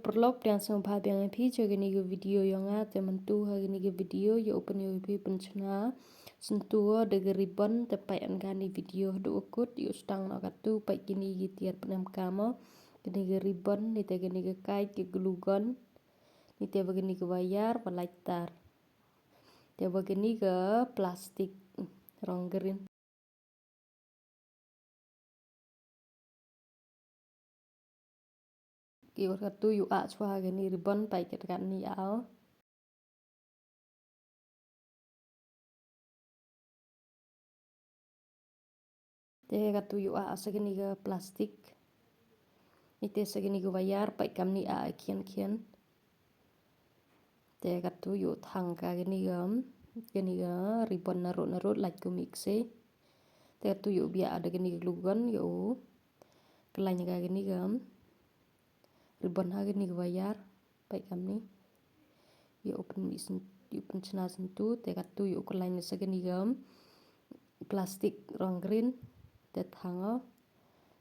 perlop yang semua yang pi jogini ke video yang teman tu hari ni ke video ya open yo pi penchna sentuh de ribbon tepai angani video do ukut yu stang na katu pai kini gitiar penam kamo kini ke ribbon ni te kini ke kait ke glugon ni te begini ke wayar pelaitar te begini ke plastik rong green ki katu yu a chwa gini ribbon pai ket kan ni ao te katu yu a segini ke plastik ite segini ke wayar pai kam ni a kian kian te katu yu thang ka gini ga ribbon narut like ku mixe te katu yu bia ada gini glugon yu kelanya ka gini ga ribbon ha gini ga wayar pai kam ni yu open mi yu penchna sentu te katu yu kelanya segini ga plastik rong green te thango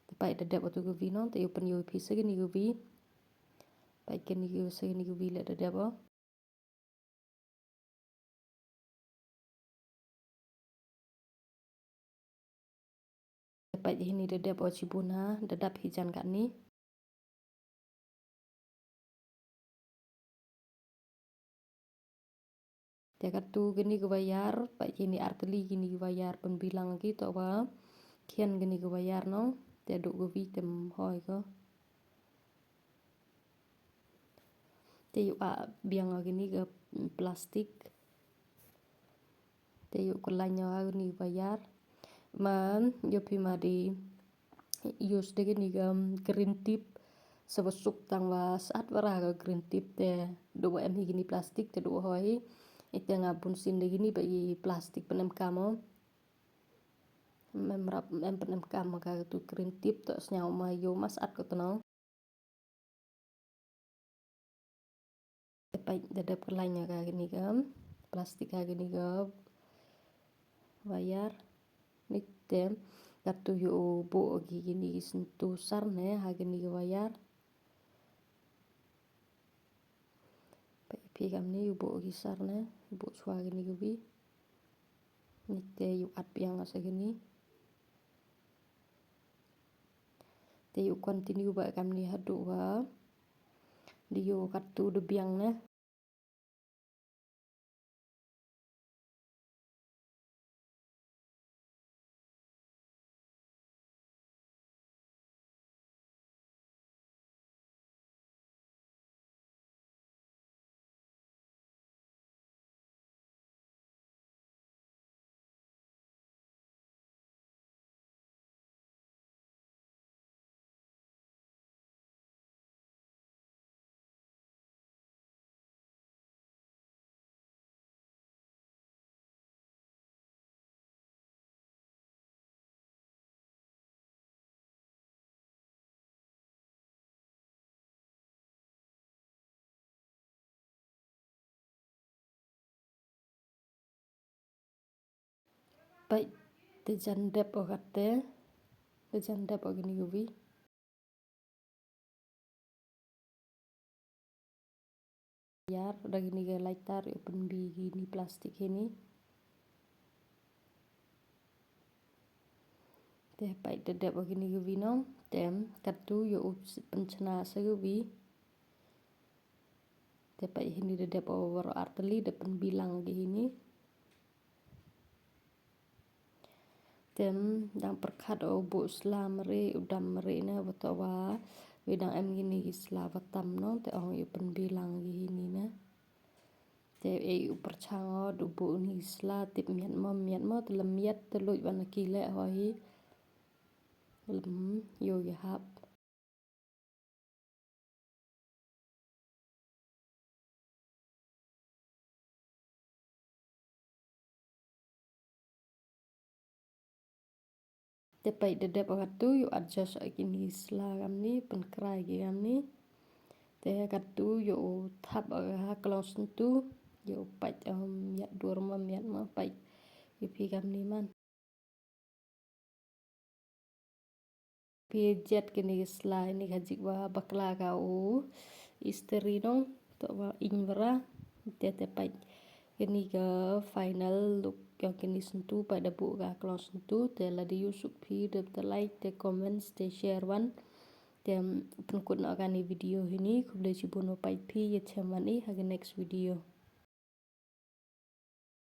te pai de dep otu guvi no te open yu pi segini guvi pai kini yu segini guvi le de dep o pai ini de dep o cibuna de dap hijan kan ni te katu gini ke bayar pai kini arteli gini ke bayar pembilang gitu wa kian gini ke bayar no te duk guvi tem hoi ko te yu a biang gini ke plastik te yu kelanya gini bayar man yo pi ma di use de gini green tip sebesuk tang wa saat wara ke green tip te do em gini plastik te do hoi ite ngabun sin de gini bagi plastik penem kamo memrap em penem kamo ka tu green tip to snyau ma yo mas at ko tono pai dadap kelanya ka gini plastik ka gini wayar nitem katu yu bo gini sentu sar ne ha gini wayar pi kam ni yu bo gisar ne bo chwa gini gubi nite yu at piang asa gini te yu continue ba kam ni hadu wa di yu katu de biang ne pai te jandep o kate te jandep o gini gubi yar udah gini ga lightar open bi gini plastik ini te pai de dep gini gubi no tem katu yu penchna sa gubi te pai ini de dep over arteli de penbilang gini tem dang perkhat o bu slam re udam re na batawa wedang em gini isla vatam no te ong yu penbilang gini na te e perchango du bu ni isla tip miat mo te lemiat te luj wan kile hoi lem yo ya hap te pai de dep katu yu adjust gini isla gam ni penkrai gam ni te katu yu thap ha klong sentu yu pai miat dur ma miat ma pai pi gam ni man pi jet gini isla ini gajik wa bakla ka u istri nong to wa ingwara tete pai kini ga final look yang kini sentuh pada bu ga klong sentuh tela di yusuk pi de like de comments de share one tem penkut na kani video ini kuble cibono pai pi ya chamani hage next video.